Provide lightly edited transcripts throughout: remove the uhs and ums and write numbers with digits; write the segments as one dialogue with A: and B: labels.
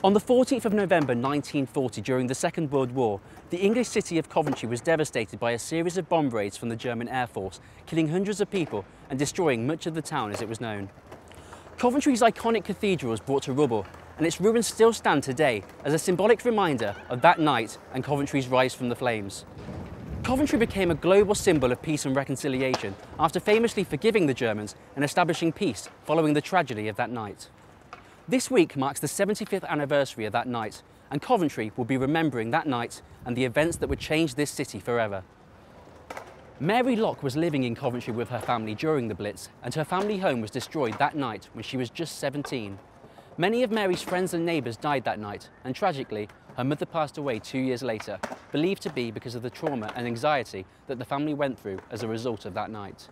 A: On the 14th of November 1940, during the Second World War, the English city of Coventry was devastated by a series of bomb raids from the German Air Force, killing hundreds of people and destroying much of the town as it was known. Coventry's iconic cathedral was brought to rubble, and its ruins still stand today as a symbolic reminder of that night and Coventry's rise from the flames. Coventry became a global symbol of peace and reconciliation after famously forgiving the Germans and establishing peace following the tragedy of that night. This week marks the 75th anniversary of that night, and Coventry will be remembering that night and the events that would change this city forever. Mary Locke was living in Coventry with her family during the Blitz, and her family home was destroyed that night when she was just 17. Many of Mary's friends and neighbours died that night, and tragically, her mother passed away 2 years later, believed to be because of the trauma and anxiety that the family went through as a result of that night.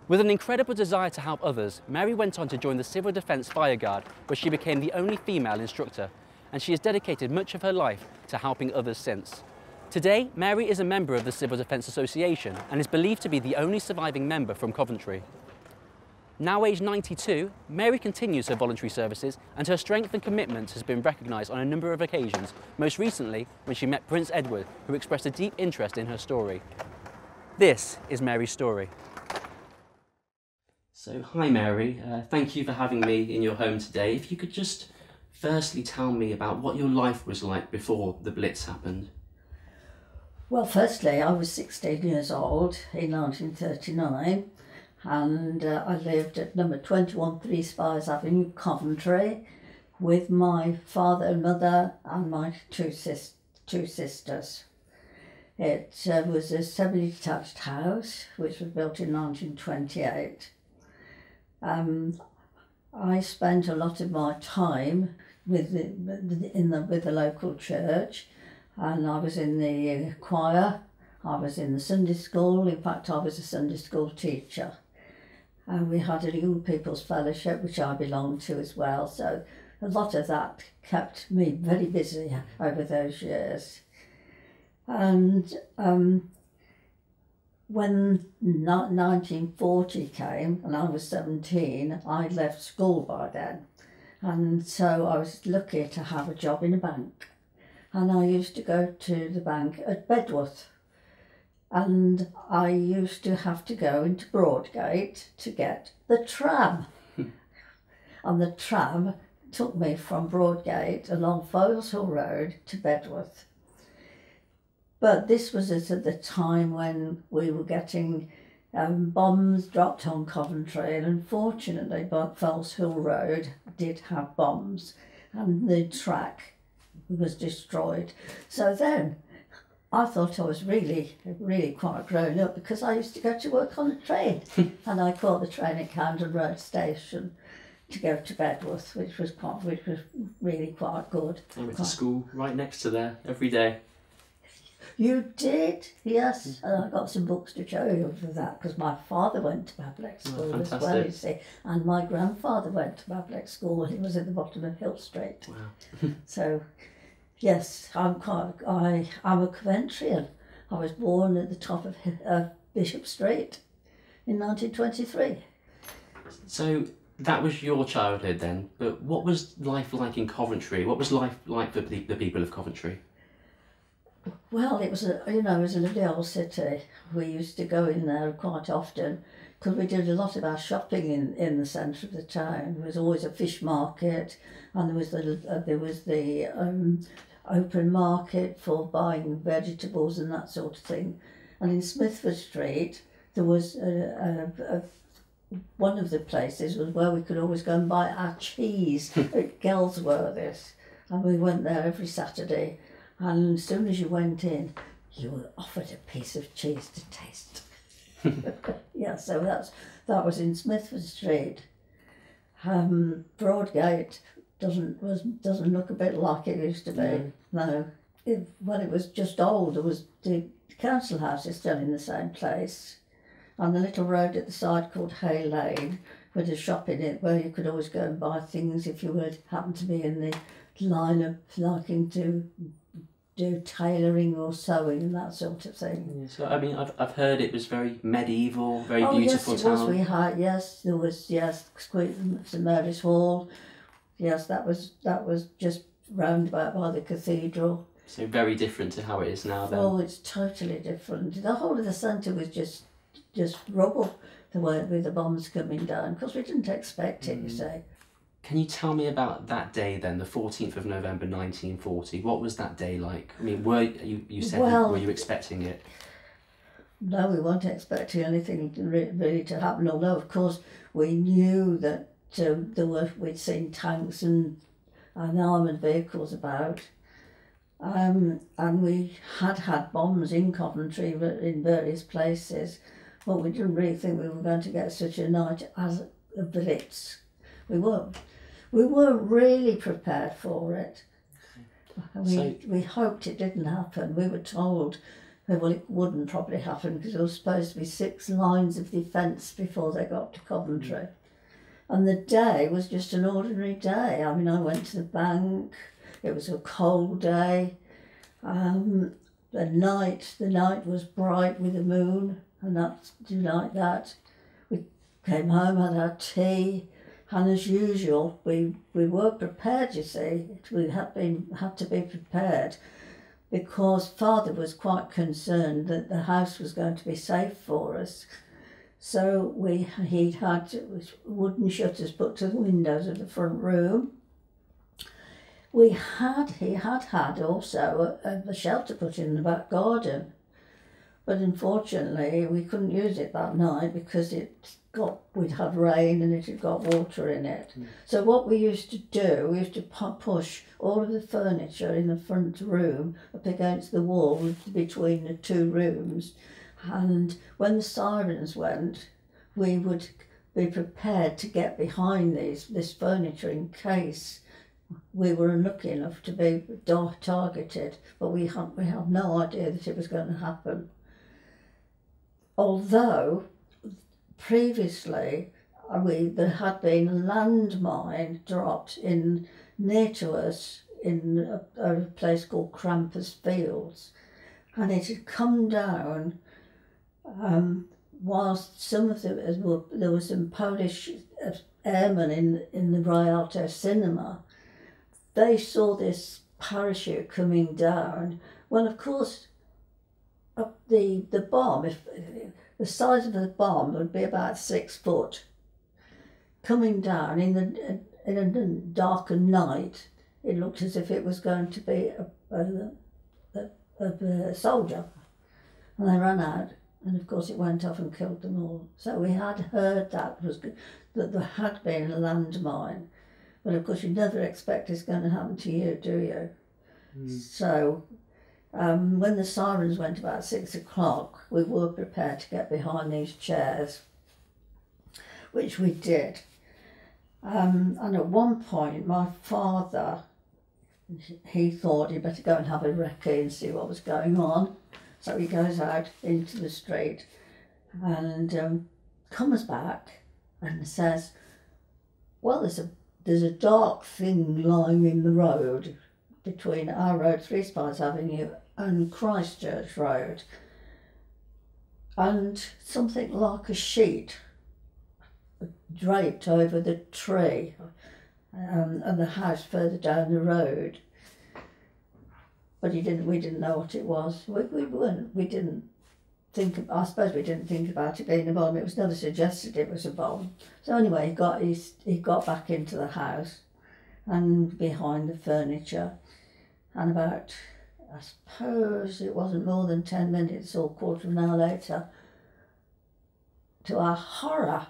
A: With an incredible desire to help others, Mary went on to join the Civil Defence Fire Guard, where she became the only female instructor, and she has dedicated much of her life to helping others since. Today, Mary is a member of the Civil Defence Association and is believed to be the only surviving member from Coventry. Now aged 92, Mary continues her voluntary services, and her strength and commitment has been recognised on a number of occasions, most recently when she met Prince Edward, who expressed a deep interest in her story. This is Mary's story. So, hi Mary, thank you for having me in your home today. If you could just firstly tell me about what your life was like before the Blitz happened.
B: Well, firstly, I was 16 years old in 1939, and I lived at number 21 Three Spires Avenue, Coventry, with my father and mother and my two sisters. It was a semi-detached house which was built in 1928. I spent a lot of my time with the local church, and I was in the choir, I was in the Sunday school. In fact, I was a Sunday school teacher, and we had a young people's fellowship which I belonged to as well, so a lot of that kept me very busy over those years. And when 1940 came and I was 17, I left school by then, and so I was lucky to have a job in a bank, and I used to go to the bank at Bedworth, and I used to have to go into Broadgate to get the tram. And the tram took me from Broadgate along Foyles Hill Road to Bedworth. But this was at the time when we were getting bombs dropped on Coventry, and unfortunately Foyles Hill Road did have bombs and the track was destroyed. So then I thought I was really quite grown up, because I used to go to work on a train and I caught the train at Camden Road Station to go to Bedworth, which was really quite good.
A: I went to school right next to there every day.
B: You did? Yes, and I got some books to show you for that, because my father went to public school as well, you see, and my grandfather went to public school. He was at the bottom of Hill Street.
A: Wow.
B: So, yes, I'm a Coventrian. I was born at the top of Bishop Street in 1923.
A: So that was your childhood then, but what was life like in Coventry? What was life like for the people of Coventry?
B: Well, it was a lovely old city. We used to go in there quite often because we did a lot of our shopping in the centre of the town. There was always a fish market, and there was the open market for buying vegetables and that sort of thing. And in Smithford Street, there was one of the places was where we could always go and buy our cheese at Gelsworthy's, and we went there every Saturday. And as soon as you went in, you were offered a piece of cheese to taste. Yeah, so that was in Smithford Street. Broadgate doesn't look a bit like it used to be. No. When it was just old, there was the council house is still in the same place, and the little road at the side called Hay Lane with a shop in it where you could always go and buy things if you would happen to be in the line of liking to do tailoring or sewing and that sort of thing.
A: Yeah, so I mean, I've heard it was very medieval, very beautiful
B: yes,
A: town.
B: Was. We had there was St Mary's Hall. Yes, that was just roundabout by the cathedral.
A: So very different to how it is now then.
B: Oh, it's totally different. The whole of the centre was just rubble, the way with the bombs coming down, because we didn't expect it, you see.
A: Can you tell me about that day then, the 14th of November 1940? What was that day like? I mean, were you expecting it?
B: No, we weren't expecting anything really to happen, although of course we knew that we'd seen tanks and armoured vehicles about. And we had bombs in Coventry in various places, but we didn't really think we were going to get such a night as a Blitz. We weren't really prepared for it. We hoped it didn't happen. We were told, well, it wouldn't probably happen because there was supposed to be 6 lines of defence before they got to Coventry. And the day was just an ordinary day. I mean, I went to the bank. It was a cold day. The night was bright with the moon, and that's like that. We came home, had our tea, and as usual, we were prepared. You see, we had to be prepared because Father was quite concerned that the house was going to be safe for us. So he'd had wooden shutters put to the windows of the front room. He had also a shelter put in the back garden, but unfortunately we couldn't use it that night because we'd had rain and it had got water in it. So what we used to do, we used to push all of the furniture in the front room up against the wall between the 2 rooms, and when the sirens went, we would be prepared to get behind this furniture in case we were unlucky enough to be targeted, but we had no idea that it was going to happen. Although previously there had been a landmine dropped near to us in a place called Crampers Fields, and it had come down whilst there were some Polish airmen in the Rialto cinema. They saw this parachute coming down. Well, of course, the bomb, if the size of the bomb would be about 6 foot, coming down in a darkened night, it looked as if it was going to be a soldier. And they ran out, and of course it went off and killed them all. So we had heard that there had been a landmine. But of course you never expect it's going to happen to you, do you? So when the sirens went about 6 o'clock, we were prepared to get behind these chairs, which we did. And at one point, my father, he thought he'd better go and have a recce and see what was going on. So he goes out into the street and comes back and says, well, there's a dark thing lying in the road between our road, Three Spies Avenue, and Christchurch Road, and something like a sheet draped over the tree and the house further down the road. But we didn't know what it was. We didn't think. I suppose we didn't think about it being a bomb. It was never suggested it was a bomb. So anyway, he got back into the house and behind the furniture, and about, I suppose it wasn't more than 10 minutes or quarter of an hour later, to our horror,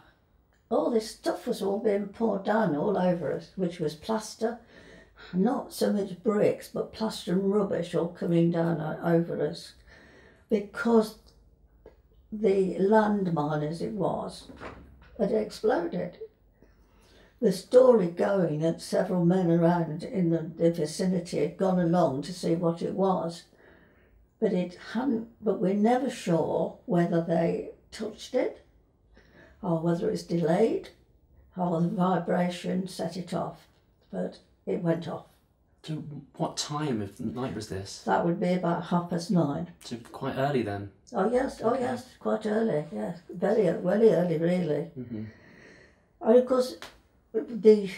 B: all this stuff was all being poured down all over us, which was plaster, not so much bricks, but plaster and rubbish all coming down over us, because the landmine, as it was, had exploded. The story going that several men around in the vicinity had gone along to see what it was, but it hadn't. But we're never sure whether they touched it, or whether it's delayed, or the vibration set it off. But it went off.
A: So what time of night was this?
B: That would be about 9:30.
A: So quite early then?
B: Oh yes,
A: Okay.
B: yes, quite early, yes. Very early, really.
A: Mm-hmm.
B: And of course, the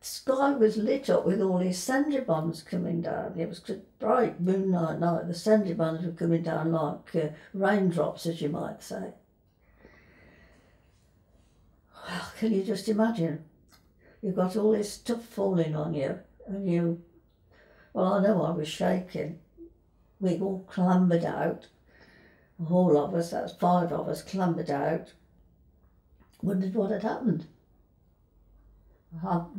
B: sky was lit up with all these sentry bombs coming down. It was bright moonlight night. The sentry bombs were coming down like raindrops, as you might say. Well, can you just imagine? You've got all this stuff falling on you, and well, I know I was shaking. We all clambered out. All of us, that's 5 of us, clambered out. Wondered what had happened.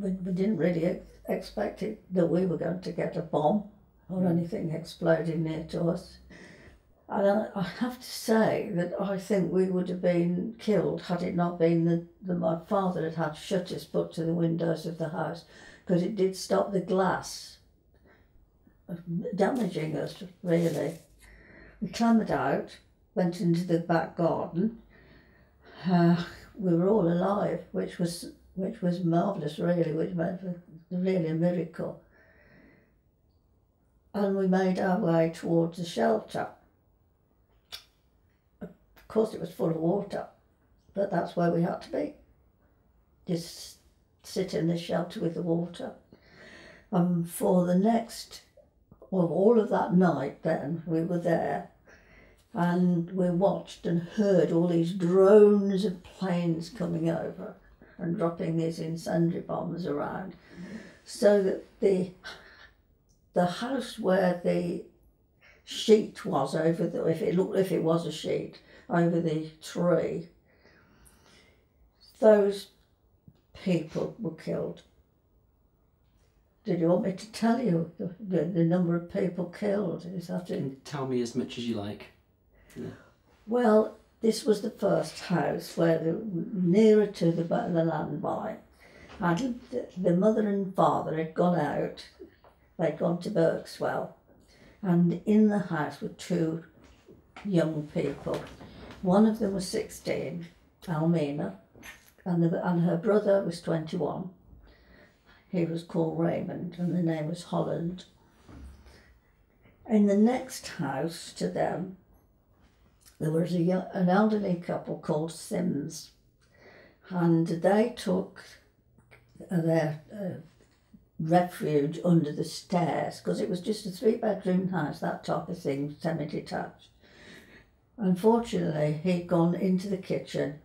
B: We didn't really expect it, that we were going to get a bomb or anything exploding near to us. And I have to say that I think we would have been killed had it not been that my father had shutters put to the windows of the house, because it did stop the glass damaging us, really. We clambered out, went into the back garden. We were all alive, which was marvellous, really, which made really a miracle. And we made our way towards the shelter. Of course, it was full of water, but that's where we had to be. Just sit in the shelter with the water. For the next, well, all of that night then, we were there, and we watched and heard all these drones of planes coming over and dropping these incendiary bombs around, so that the house where the sheet was over the, if it was a sheet, over the tree, those people were killed. Did you want me to tell you the number of people killed? Is that it?
A: Tell me as much as you like. Yeah.
B: Well, this was the first house where nearer to the landmine. And the mother and father had gone out. They'd gone to Berkswell, and in the house were 2 young people. One of them was 16, Almina, and her brother was 21. He was called Raymond, and the name was Holland. In the next house to them, there was an elderly couple called Sims, and they took their refuge under the stairs, because it was just a 3-bedroom house, that type of thing, semi-detached. Unfortunately, he'd gone into the kitchen.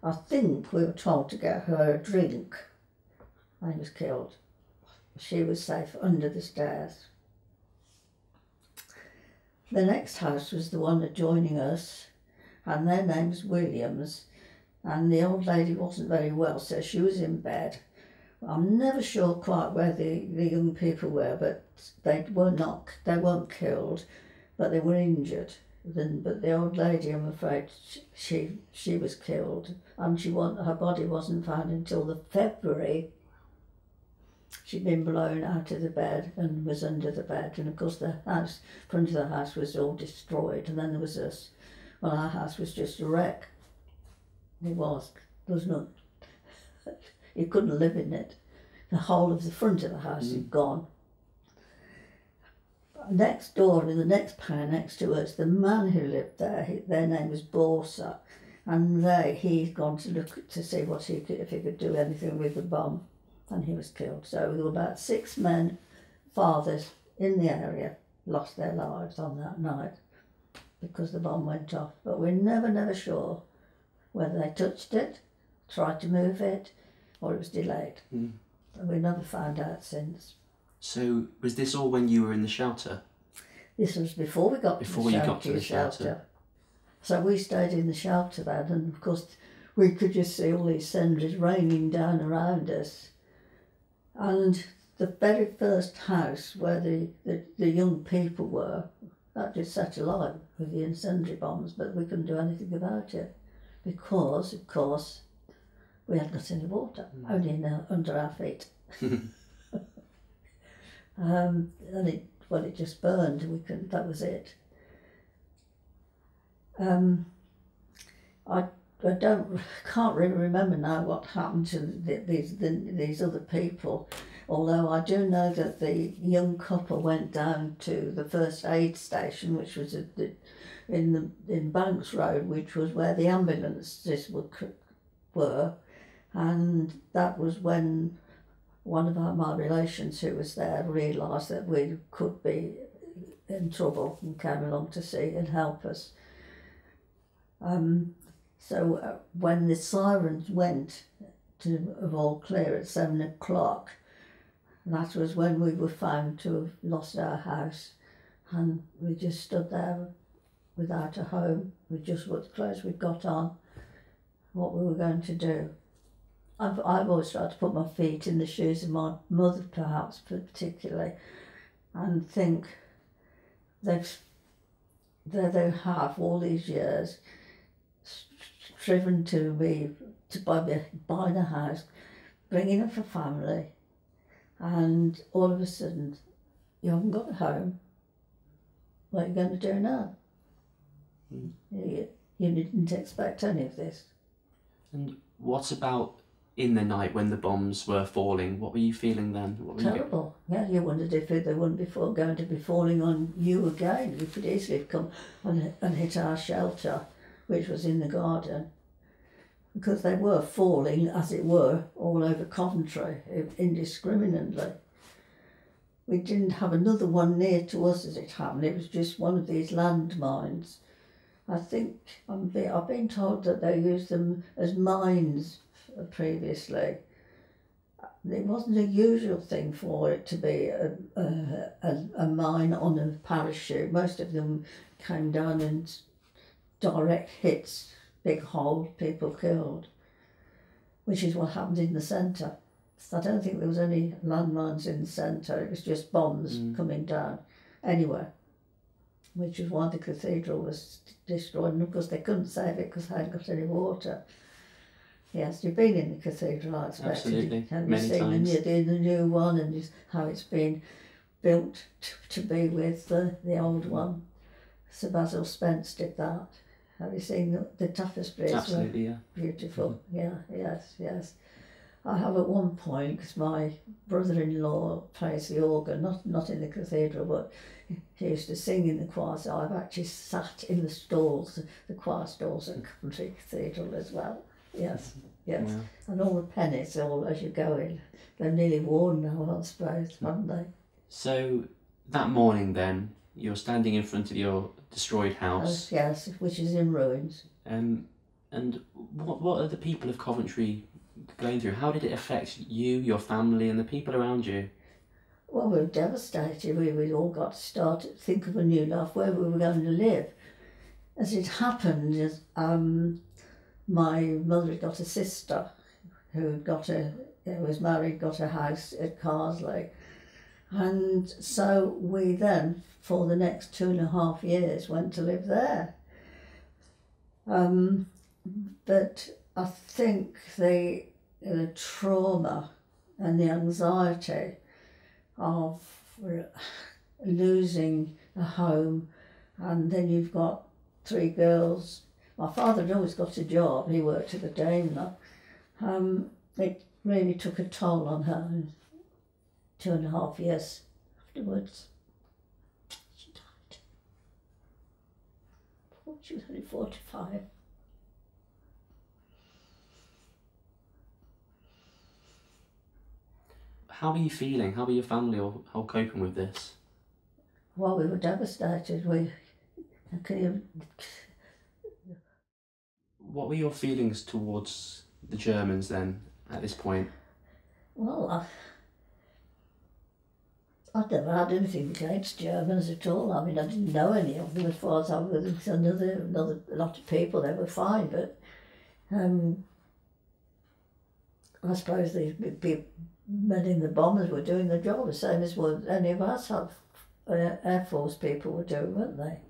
B: I think we were told to get her a drink, and he was killed. She was safe under the stairs. The next house was the one adjoining us, and their name's Williams, and the old lady wasn't very well, so she was in bed. I'm never sure quite where the young people were, but they weren't killed, but they were injured. But the old lady, I'm afraid, she was killed, and her body wasn't found until the February. She'd been blown out of the bed and was under the bed, and of course the house, front of the house was all destroyed, and then there was us. Well, our house was just a wreck. It was. There was no. You couldn't live in it. The whole of the front of the house had gone. Next door, in the next pair next to us, the man who lived there, their name was Borsa, and he'd gone to look to see if he could do anything with the bomb, and he was killed. So there were about 6 men, fathers in the area, lost their lives on that night because the bomb went off. But we're never sure whether they touched it, tried to move it, or it was delayed. And we never found out since.
A: So was this all when you were in the shelter? This was
B: before we got to the shelter. So we stayed in the shelter then, and of course we could just see all these cinders raining down around us. And the very first house where the young people were, that just set alight with the incendiary bombs, but we couldn't do anything about it because, of course, we hadn't got any water, only under our feet. And it just burned. We couldn't. That was it. I can't really remember now what happened to these other people. Although I do know that the young couple went down to the first aid station, which was in Banks Road, which was where the ambulances were, and that was when one of my relations who was there realised that we could be in trouble and came along to see and help us. So when the sirens went to all clear at 7 o'clock, that was when we were found to have lost our house, and we just stood there without a home, with just what clothes we'd got on, what we were going to do. I've always tried to put my feet in the shoes of my mother, perhaps, particularly, and think there they have all these years striven to buy the house, bringing up a family, and all of a sudden you haven't got a home. What are you going to do now? You didn't expect any of this.
A: And what about in the night when the bombs were falling? What were you feeling then?
B: Terrible. Yeah, you wondered if they wouldn't be going to be falling on you again. You could easily have come and hit our shelter, which was in the garden, because they were falling, as it were, all over Coventry indiscriminately. We didn't have another one near to us as it happened. It was just one of these landmines. I think I've been told that they used them as mines previously. It wasn't a usual thing for it to be a mine on a parachute. Most of them came down and direct hits, big hole, people killed, which is what happened in the centre. I don't think there was any landmines in the centre. It was just bombs coming down anywhere, which is why the cathedral was destroyed, and of course they couldn't save it because they hadn't got any water. Yes, you've been in the cathedral, I expect.
A: Absolutely,
B: Have you
A: many
B: seen
A: times.
B: the new one and how it's been built to be with the old one? Sir Basil Spence did that. Have you seen the tapestries?
A: Absolutely, yeah.
B: Beautiful. Yeah, yes. I have at one point, because my brother-in-law plays the organ, not in the cathedral, but he used to sing in the choir, so I've actually sat in the stalls, the choir stalls at Coventry Cathedral as well. Yes.
A: Wow.
B: And all the pennies, all as you go in, they're nearly worn now, I suppose, haven't they?
A: So that morning then, you're standing in front of your destroyed house.
B: Yes, which is in ruins.
A: And what are the people of Coventry going through? How did it affect you, your family, and the people around you?
B: Well, we were devastated. We all got to start to think of a new life, where we were going to live. As it happened, my mother had got a sister who was married, got a house at Carsley. And so we then, for the next 2.5 years, went to live there. But I think the trauma and the anxiety of losing a home, and then you've got 3 girls. My father had always got a job, he worked at the Daimler. It really took a toll on her. 2.5 years afterwards, she died. She was only 45.
A: How are you feeling? How are your family all coping with this?
B: Well, we were devastated.
A: What were your feelings towards the Germans then, at this point?
B: Well, I'd never had anything against Germans at all. I mean, I didn't know any of them as far as I was. Another lot of people, they were fine, but I suppose the men in the bombers were doing the job the same as what any of us Air Force people were doing, weren't they?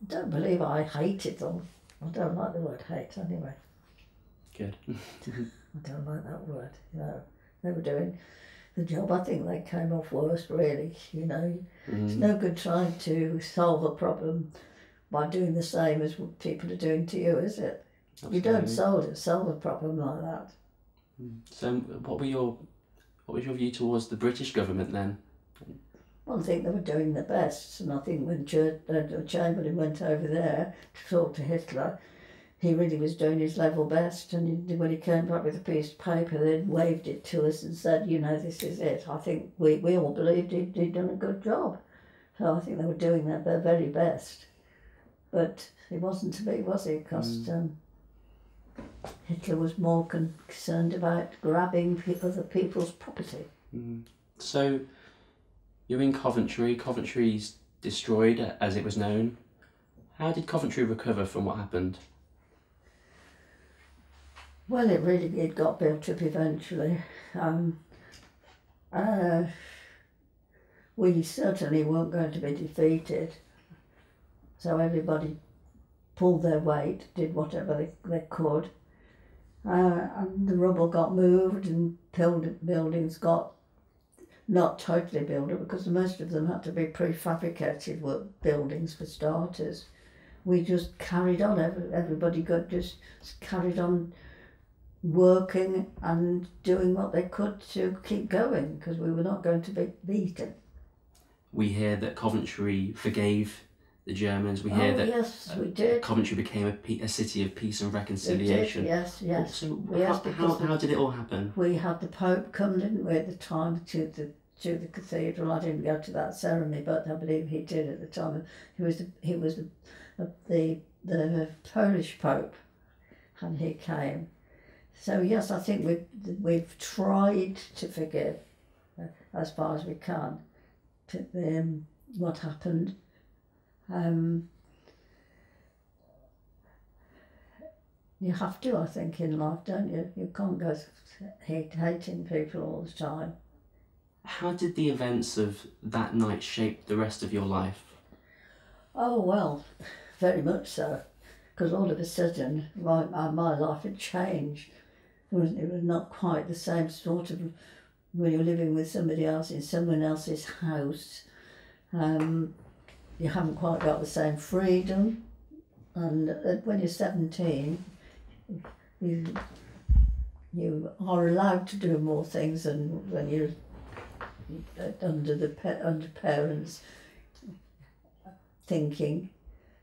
B: Don't believe I hated them. I don't like the word hate anyway.
A: Good.
B: I don't like that word. They were doing the job. I think they came off worse, really. It's no good trying to solve a problem by doing the same as what people are doing to you, is it? Absolutely. You don't solve a problem like that.
A: So, what was your view towards the British government then?
B: Well, I think they were doing their best, and I think when Chamberlain went over there to talk to Hitler, he really was doing his level best, and when he came back with a piece of paper, they waved it to us and said, you know, this is it. I think we all believed he'd done a good job. So I think they were doing their very best. But it wasn't to be, was it? Because Hitler was more concerned about grabbing other people's property.
A: So you're in Coventry. Coventry's destroyed, as it was known. How did Coventry recover from what happened?
B: Well, it got built up eventually. We certainly weren't going to be defeated, so everybody pulled their weight, did whatever they could, and the rubble got moved and buildings got not totally built up, because most of them had to be prefabricated buildings for starters. We just carried on, everybody just carried on working and doing what they could to keep going, because we were not going to be beaten.
A: We hear that Coventry forgave the Germans. We hear that
B: yes, we did.
A: Coventry became a city of peace and reconciliation.
B: Yes.
A: So
B: Yes,
A: how did it all happen?
B: We had the Pope come, didn't we, at the time to the cathedral. I didn't go to that ceremony, but I believe he did at the time. He was the Polish Pope, and he came. So yes, I think we've tried to forgive as far as we can what happened. You have to, I think, in life, don't you? You can't go hating people all the time.
A: How did the events of that night shape the rest of your life?
B: Oh well, very much so, because all of a sudden my life had changed. It was not quite the same sort of, when you're living with somebody else in someone else's house. You haven't quite got the same freedom, and when you're 17, you are allowed to do more things than when you're under parents' thinking.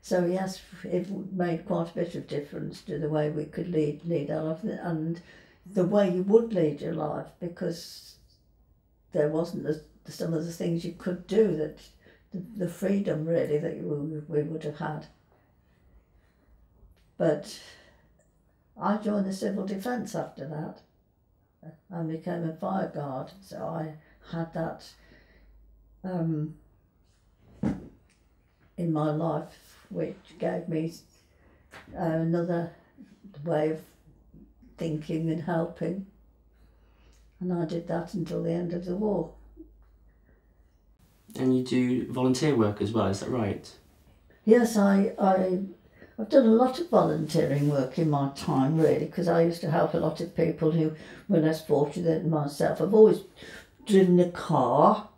B: So yes, it made quite a bit of difference to the way we could lead our life and the way you would lead your life, because there wasn't some of the things you could do, that the freedom really that we would have had. But I joined the civil defence after that and became a fire guard, so I had that in my life, which gave me another way of thinking and helping, and I did that until the end of the war.
A: And you do volunteer work as well, is that right?
B: Yes, I've done a lot of volunteering work in my time, really, because I used to help a lot of people who were less fortunate than myself. I've always driven a car,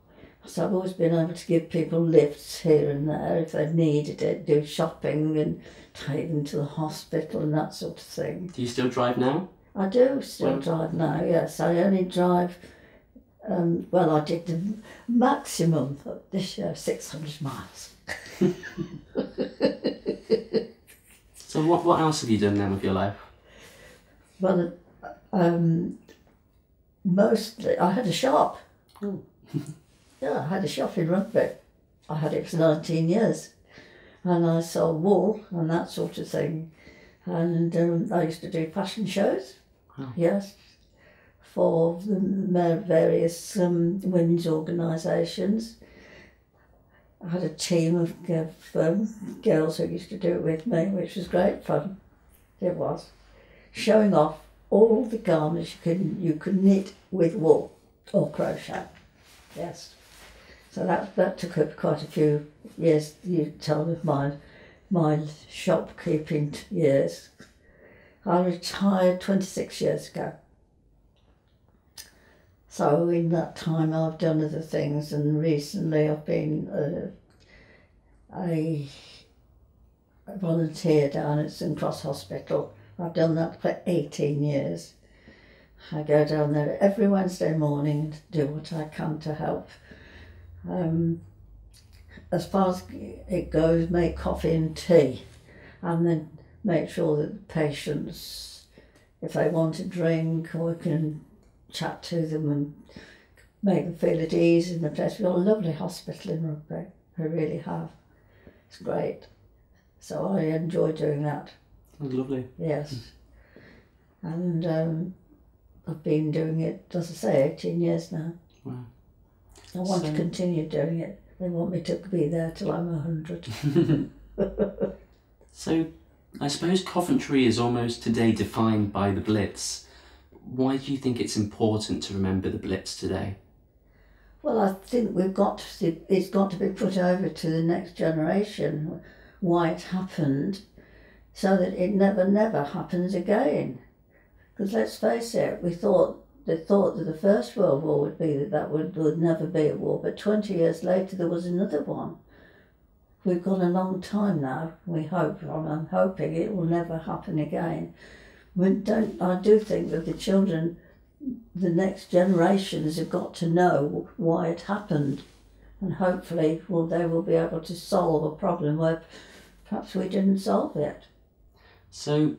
B: so I've always been able to give people lifts here and there if they needed it, do shopping and take them to the hospital and that sort of thing.
A: Do you still drive now?
B: I do still drive now, yes. I only drive, I did the maximum this year, 600 miles.
A: So what else have you done then with your life?
B: Well, mostly, I had a shop.
A: Oh.
B: Yeah, I had a shop in Rugby. I had it for 19 years. And I sold wool and that sort of thing. And I used to do fashion shows, yes, for the various women's organisations. I had a team of girls who used to do it with me, which was great fun. It was. Showing off all the garments you could knit with wool or crochet, yes. So that took up quite a few years, you tell of my shopkeeping years. I retired 26 years ago. So in that time I've done other things, and recently I've been a volunteer down at St Cross Hospital. I've done that for 18 years. I go down there every Wednesday morning and do what I can to help. As far as it goes, make coffee and tea, and then make sure that the patients, if they want a drink, or we can chat to them and make them feel at ease in the place. We've got a lovely hospital in Rugby. We really have. It's great. So I enjoy doing that.
A: That's lovely.
B: Yes. And I've been doing it, as I say, 18 years now.
A: Wow.
B: I want to continue doing it. They want me to be there till I'm 100.
A: So I suppose Coventry is almost today defined by the Blitz. Why do you think it's important to remember the Blitz today?
B: Well, I think it's got to be put over to the next generation why it happened, so that it never happens again. Because let's face it, they thought that the First World War would be that would never be a war, but 20 years later there was another one. We've got a long time now. We hope. I'm hoping it will never happen again. I do think that the children, the next generations, have got to know why it happened, and hopefully they will be able to solve a problem where perhaps we didn't solve it.
A: So,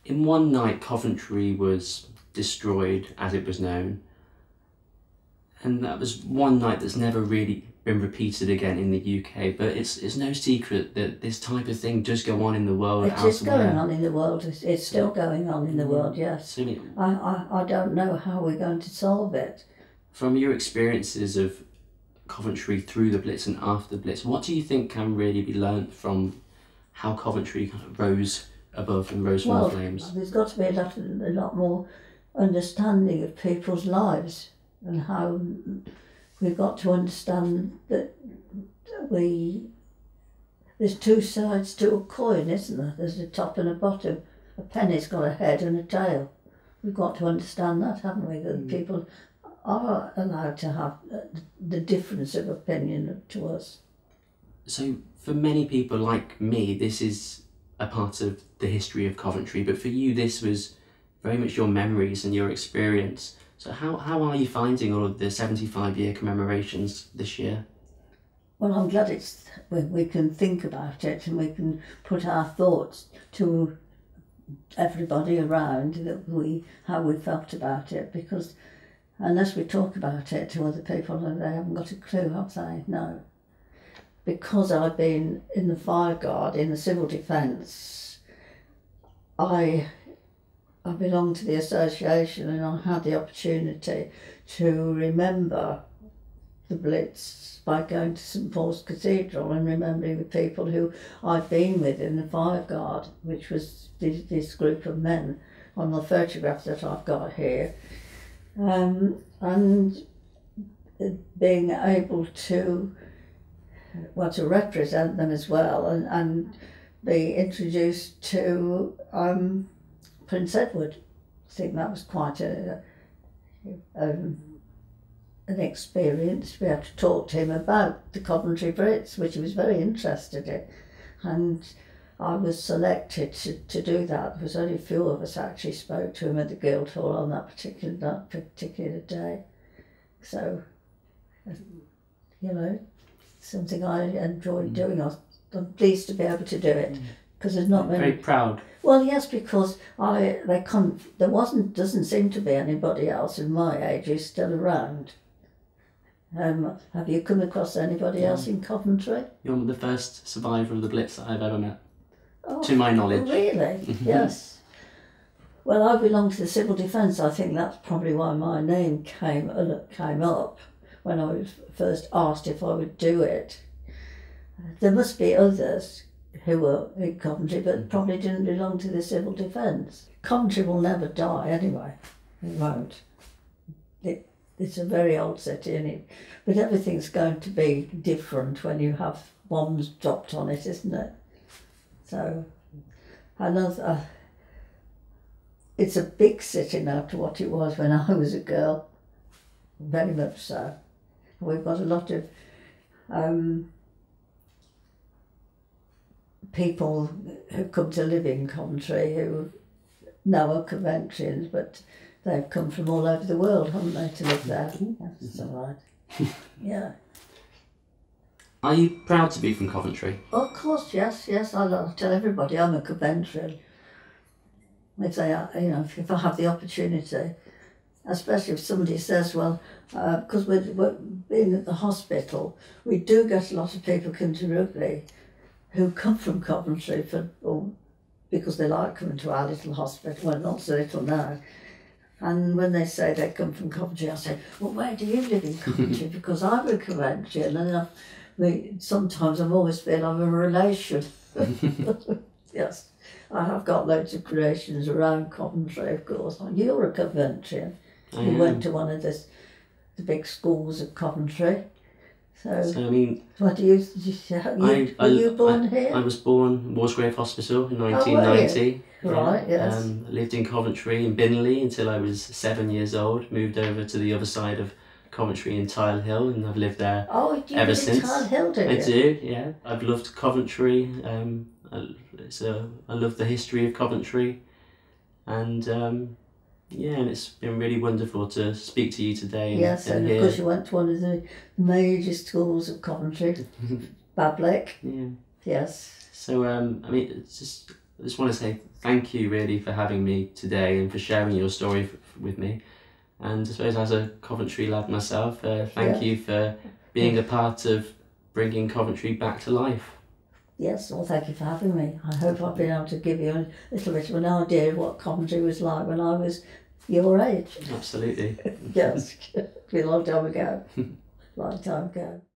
A: in one night, Coventry was destroyed, as it was known, and that was one night that's never really been repeated again in the UK. But it's no secret that this type of thing does go on in the world.
B: It is going on in the world. It's still going on in the world. Yes.
A: So,
B: I don't know how we're going to solve it.
A: From your experiences of Coventry through the Blitz and after the Blitz, what do you think can really be learnt from how Coventry kind of rose above and rose from the flames?
B: There's got to be a lot more understanding of people's lives, and how we've got to understand that there's two sides to a coin, isn't there? There's a top and a bottom. A penny's got a head and a tail. We've got to understand that, haven't we? That people are allowed to have the difference of opinion to us.
A: So for many people like me, this is a part of the history of Coventry, but for you this was very much your memories and your experience. So how are you finding all of the 75-year commemorations this year?
B: Well, I'm glad we can think about it, and we can put our thoughts to everybody around how we felt about it, because unless we talk about it to other people, they haven't got a clue, have they? No. Because I've been in the fire guard, in the civil defence, I belong to the association, and I had the opportunity to remember the Blitz by going to St Paul's Cathedral and remembering the people who I've been with in the fire guard, which was this group of men on the photograph that I've got here, and being able to represent them as well, and be introduced to Prince Edward. I think that was quite an experience to be able to talk to him about the Coventry Blitz, which he was very interested in, and I was selected to do that. There was only a few of us actually spoke to him at the Guildhall on that particular day. So, something I enjoyed doing. I'm pleased to be able to do it, because there's not many.
A: Very proud.
B: Well, yes, because doesn't seem to be anybody else in my age who's still around. Have you come across anybody else in Coventry?
A: You're the first survivor of the Blitz that I've ever met, to my knowledge.
B: Really? Yes. Well, I belong to the civil defence. I think that's probably why my name came up when I was first asked if I would do it. There must be others who were in Coventry, but probably didn't belong to the civil defence. Coventry will never die anyway. It won't. It's a very old city, but everything's going to be different when you have bombs dropped on it, isn't it? So, it's a big city now to what it was when I was a girl, very much so. We've got a lot of people who come to live in Coventry who now are Coventrians, but they've come from all over the world, haven't they, to live there? That's all right. Yeah.
A: Are you proud to be from Coventry?
B: Of course, yes, yes. I tell everybody I'm a Coventry. If they are, you know, if I have the opportunity, especially if somebody says, well, because we're being at the hospital, we do get a lot of people come to rugby who come from Coventry because they like coming to our little hospital. Well, not so little now. And when they say they come from Coventry, I say, well, where do you live in Coventry? Because I'm a Coventry, and then sometimes I've always feel I'm a relation. Yes, I have got loads of relations around Coventry, of course. You're a Coventrian. You went to one of the big schools at Coventry. So I mean, what were you born here?
A: I was born in Walsgrave Hospital in 1990.
B: Right, yes.
A: I lived in Coventry in Binley until I was 7 years old. Moved over to the other side of Coventry in Tile Hill, and I've lived there ever since.
B: Tile Hill, do you?
A: I do, yeah. I've loved Coventry. I love the history of Coventry, and and it's been really wonderful to speak to you today.
B: Yes, and of course you went to one of the major schools of Coventry, Bablick. Yeah. Yes.
A: So I mean, I just want to say thank you really for having me today and for sharing your story with me. And I suppose as a Coventry lad myself, thank you for being a part of bringing Coventry back to life.
B: Yes, well, thank you for having me. I hope I've been able to give you a little bit of an idea of what Coventry was like when I was your age.
A: Absolutely.
B: Yes, a long time ago. Long time ago.